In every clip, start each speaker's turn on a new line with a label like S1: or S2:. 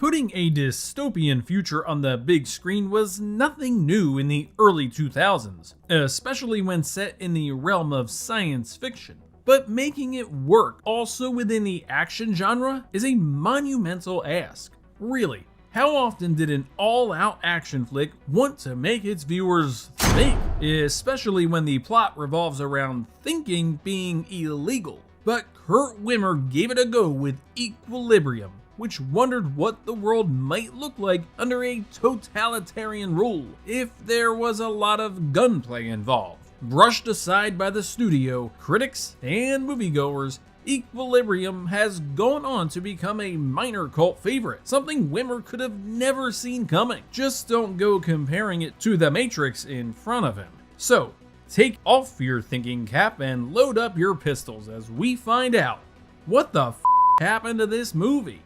S1: Putting a dystopian future on the big screen was nothing new in the early 2000s, especially when set in the realm of science fiction. But making it work also within the action genre is a monumental ask. Really, how often did an all-out action flick want to make its viewers think? Especially when the plot revolves around thinking being illegal. But Kurt Wimmer gave it a go with Equilibrium, which wondered what the world might look like under a totalitarian rule if there was a lot of gunplay involved. Brushed aside by the studio, critics, and moviegoers, Equilibrium has gone on to become a minor cult favorite, something Wimmer could have never seen coming. Just don't go comparing it to The Matrix in front of him. So, take off your thinking cap and load up your pistols as we find out what the f happened to this movie.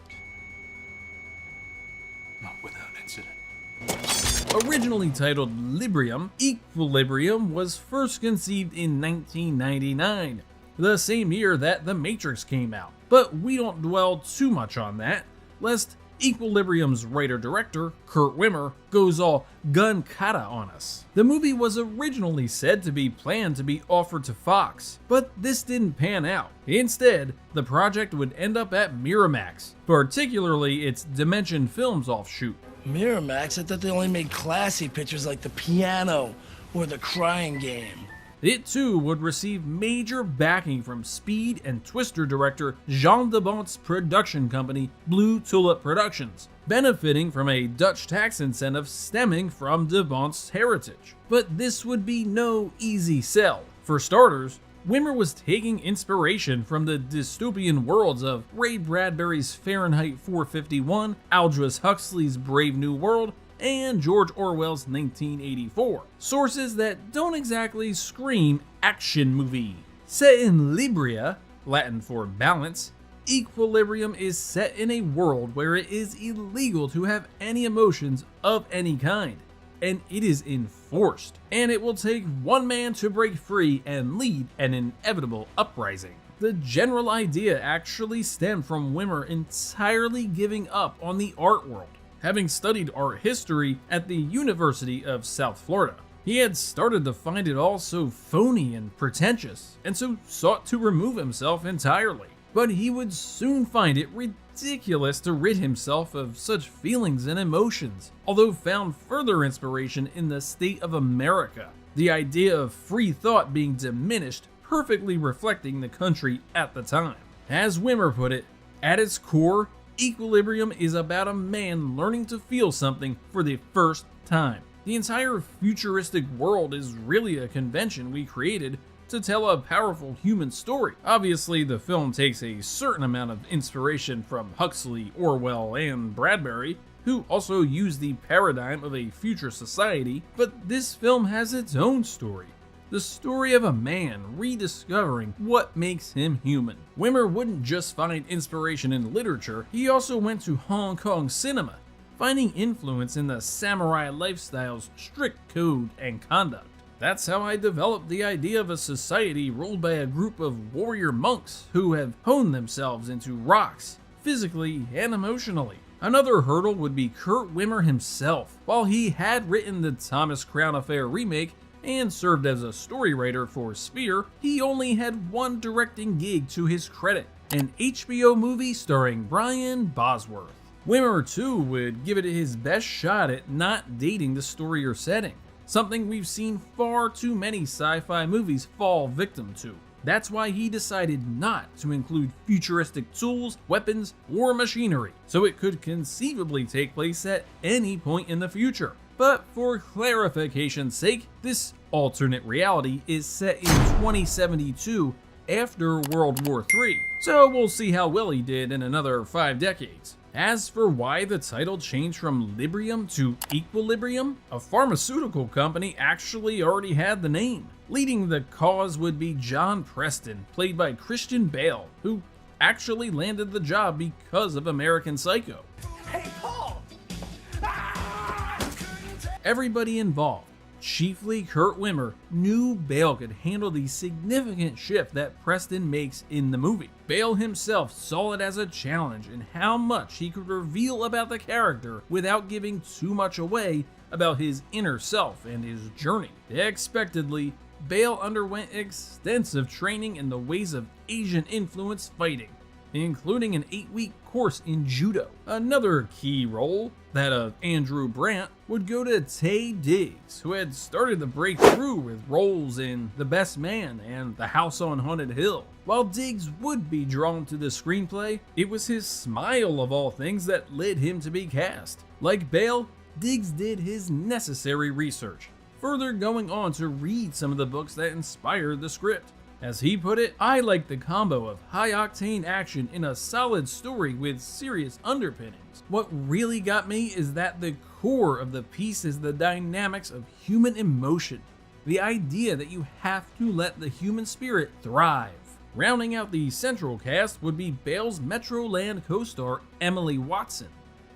S2: Not without incident.
S1: Originally titled Librium, Equilibrium was first conceived in 1999, the same year that The Matrix came out. But we don't dwell too much on that, lest Equilibrium's writer-director, Kurt Wimmer, goes all gun kata on us. The movie was originally said to be planned to be offered to Fox, but this didn't pan out. Instead, the project would end up at Miramax, particularly its Dimension Films offshoot.
S3: Miramax? I thought they only made classy pictures like The Piano or The Crying Game.
S1: It too would receive major backing from Speed and Twister director Jean de Bont's production company, Blue Tulip Productions, benefiting from a Dutch tax incentive stemming from de Bont's heritage. But this would be no easy sell. For starters, Wimmer was taking inspiration from the dystopian worlds of Ray Bradbury's Fahrenheit 451, Aldous Huxley's Brave New World, and George Orwell's 1984. Sources that don't exactly scream action movie. Set in Libria, Latin for balance, Equilibrium is set in a world where it is illegal to have any emotions of any kind, and it is enforced, and it will take one man to break free and lead an inevitable uprising. The general idea actually stemmed from Wimmer entirely giving up on the art world. Having studied art history at the University of South Florida, he had started to find it all so phony and pretentious, and so sought to remove himself entirely. But he would soon find it ridiculous to rid himself of such feelings and emotions, although found further inspiration in the state of America, the idea of free thought being diminished, perfectly reflecting the country at the time. As Wimmer put it, at its core, Equilibrium is about a man learning to feel something for the first time. The entire futuristic world is really a convention we created to tell a powerful human story. Obviously, the film takes a certain amount of inspiration from Huxley, Orwell, and Bradbury, who also used the paradigm of a future society, but this film has its own story. The story of a man rediscovering what makes him human. Wimmer wouldn't just find inspiration in literature, he also went to Hong Kong cinema, finding influence in the samurai lifestyle's strict code and conduct. That's how I developed the idea of a society ruled by a group of warrior monks who have honed themselves into rocks, physically and emotionally. Another hurdle would be Kurt Wimmer himself. While he had written the Thomas Crown Affair remake, and served as a story writer for Sphere, he only had one directing gig to his credit, an HBO movie starring Brian Bosworth. Wimmer too would give it his best shot at not dating the story or setting, something we've seen far too many sci-fi movies fall victim to. That's why he decided not to include futuristic tools, weapons, or machinery, so it could conceivably take place at any point in the future. But for clarification's sake, this alternate reality is set in 2072 after World War III, so we'll see how well he did in another 5 decades. As for why the title changed from Librium to Equilibrium, a pharmaceutical company actually already had the name. Leading the cause would be John Preston, played by Christian Bale, who actually landed the job because of American Psycho.
S3: Hey, Paul!
S1: Everybody involved, Chiefly Kurt Wimmer knew Bale could handle the significant shift that Preston makes in the movie. Bale himself saw it as a challenge in how much he could reveal about the character without giving too much away about his inner self and his journey. Expectedly, Bale underwent extensive training in the ways of Asian influence fighting, including an 8-week course in judo. Another key role, that of Andrew Brandt, would go to Taye Diggs, who had started to break through with roles in The Best Man and The House on Haunted Hill. While Diggs would be drawn to the screenplay, it was his smile of all things that led him to be cast. Like Bale, Diggs did his necessary research, further going on to read some of the books that inspired the script. As he put it, "I like the combo of high-octane action in a solid story with serious underpinnings. What really got me is that the core of the piece is the dynamics of human emotion, the idea that you have to let the human spirit thrive." Rounding out the central cast would be Bale's Metroland co-star Emily Watson,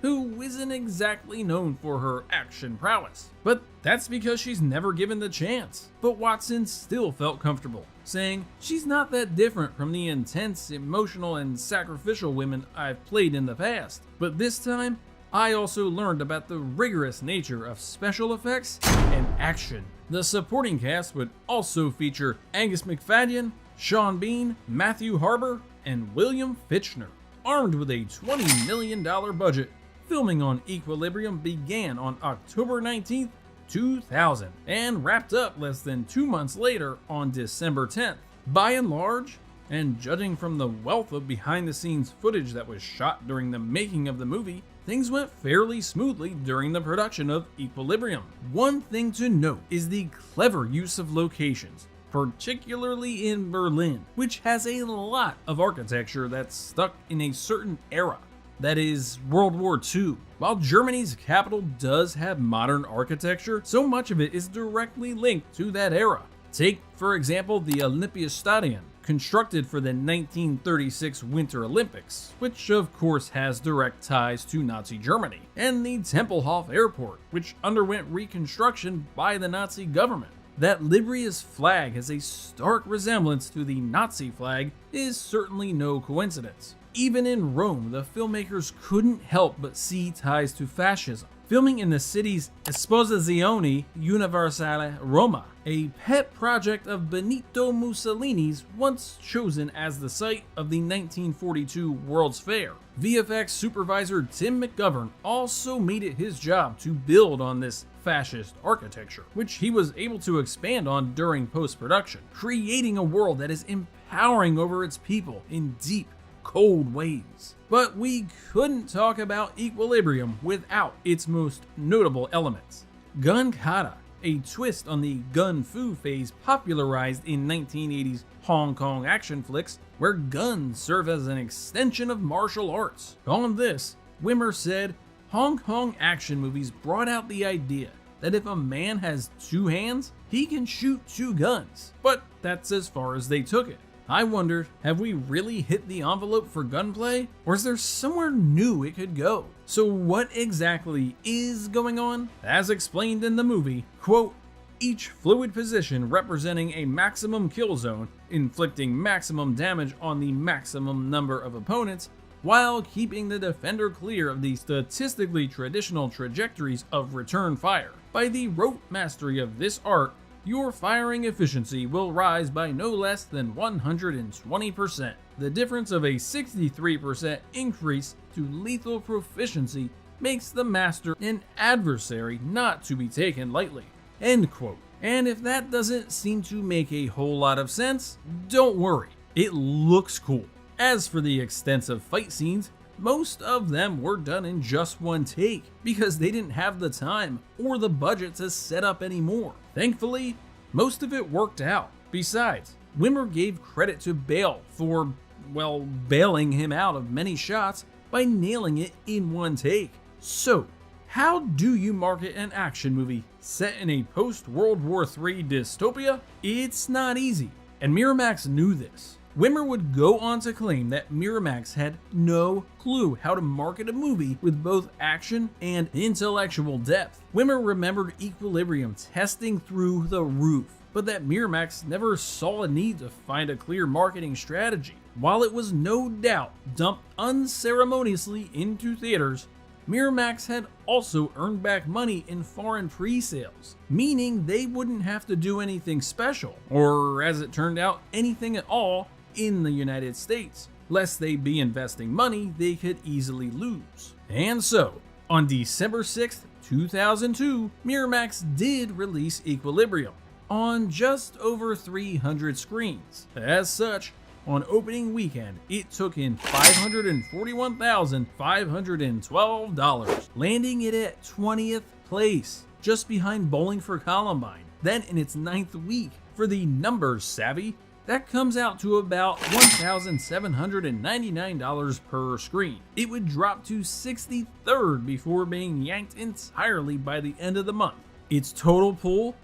S1: who isn't exactly known for her action prowess, but that's because she's never given the chance. But Watson still felt comfortable, saying, "She's not that different from the intense, emotional, and sacrificial women I've played in the past. But this time, I also learned about the rigorous nature of special effects and action." The supporting cast would also feature Angus McFadden, Sean Bean, Matthew Harbour, and William Fichtner. Armed with a $20 million budget, filming on Equilibrium began on October 19th, 2000, and wrapped up less than 2 months later on December 10th. By and large, and judging from the wealth of behind-the-scenes footage that was shot during the making of the movie, things went fairly smoothly during the production of Equilibrium. One thing to note is the clever use of locations, particularly in Berlin, which has a lot of architecture that's stuck in a certain era. That is World War II. While Germany's capital does have modern architecture, so much of it is directly linked to that era. Take, for example, the Olympiastadion, constructed for the 1936 Winter Olympics, which of course has direct ties to Nazi Germany, and the Tempelhof Airport, which underwent reconstruction by the Nazi government. That Libria's flag has a stark resemblance to the Nazi flag is certainly no coincidence. Even in Rome, the filmmakers couldn't help but see ties to fascism. Filming in the city's Esposizione Universale Roma, a pet project of Benito Mussolini's, once chosen as the site of the 1942 World's Fair. VFX supervisor Tim McGovern also made it his job to build on this fascist architecture, which he was able to expand on during post-production, creating a world that is empowering over its people in deep, cold ways. But we couldn't talk about Equilibrium without its most notable elements. Gun kata, a twist on the gun fu phase popularized in 1980s Hong Kong action flicks, where guns serve as an extension of martial arts. On this, Wimmer said, "Hong Kong action movies brought out the idea that if a man has 2 hands, he can shoot 2 guns. But that's as far as they took it. I wondered, have we really hit the envelope for gunplay? Or is there somewhere new it could go?" So what exactly is going on? As explained in the movie, quote, "Each fluid position representing a maximum kill zone, inflicting maximum damage on the maximum number of opponents, while keeping the defender clear of the statistically traditional trajectories of return fire. By the rote mastery of this art, your firing efficiency will rise by no less than 120%. The difference of a 63% increase to lethal proficiency makes the master an adversary not to be taken lightly." End quote. And if that doesn't seem to make a whole lot of sense, don't worry, it looks cool. As for the extensive fight scenes, most of them were done in just one take because they didn't have the time or the budget to set up any more. Thankfully, most of it worked out. Besides, Wimmer gave credit to Bale for, well, bailing him out of many shots by nailing it in one take. So, how do you market an action movie set in a post-World War III dystopia? It's not easy, and Miramax knew this. Wimmer would go on to claim that Miramax had no clue how to market a movie with both action and intellectual depth. Wimmer remembered Equilibrium testing through the roof, but that Miramax never saw a need to find a clear marketing strategy. While it was no doubt dumped unceremoniously into theaters, Miramax had also earned back money in foreign pre-sales, meaning they wouldn't have to do anything special, or as it turned out, anything at all in the United States, lest they be investing money they could easily lose. And so, on December 6th, 2002, Miramax did release Equilibrium on just over 300 screens. As such, on opening weekend, it took in $541,512, landing it at 20th place, just behind Bowling for Columbine. Then in its 9th week, for the numbers savvy, that comes out to about $1,799 per screen. It would drop to 63rd before being yanked entirely by the end of the month. Its total pull,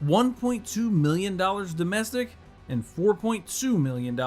S1: $1.2 million domestic and $4.2 million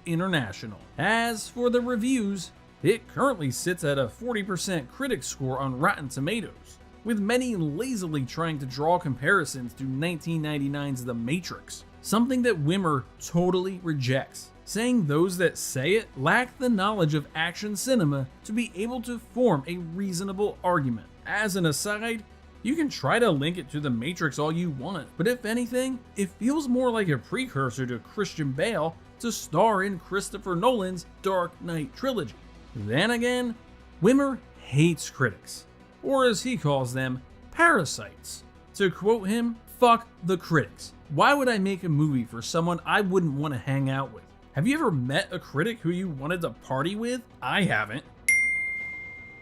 S1: international. As for the reviews, it currently sits at a 40% critic score on Rotten Tomatoes, with many lazily trying to draw comparisons to 1999's The Matrix, something that Wimmer totally rejects, saying those that say it lack the knowledge of action cinema to be able to form a reasonable argument. As an aside, you can try to link it to The Matrix all you want, but if anything, it feels more like a precursor to Christian Bale to star in Christopher Nolan's Dark Knight trilogy. Then again, Wimmer hates critics, or as he calls them, parasites. To quote him, "Fuck the critics. Why would I make a movie for someone I wouldn't want to hang out with? Have you ever met a critic who you wanted to party with? I haven't."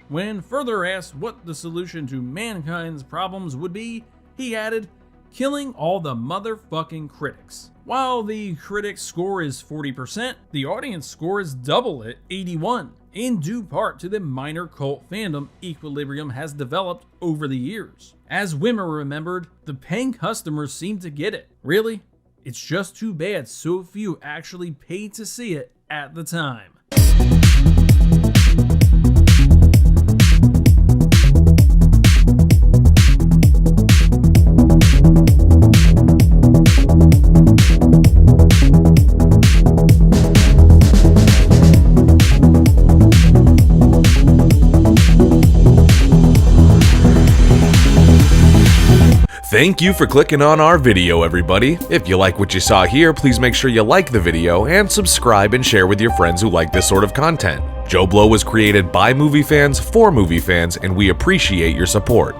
S1: When further asked what the solution to mankind's problems would be, he added, "Killing all the motherfucking critics." While the critic score is 40%, the audience score is double at 81, in due part to the minor cult fandom Equilibrium has developed over the years. As Wimmer remembered, the paying customers seem to get it. Really, it's just too bad so few actually paid to see it at the time.
S2: Thank you for clicking on our video, everybody. If you like what you saw here, please make sure you like the video and subscribe and share with your friends who like this sort of content. JoBlo was created by movie fans for movie fans, and we appreciate your support.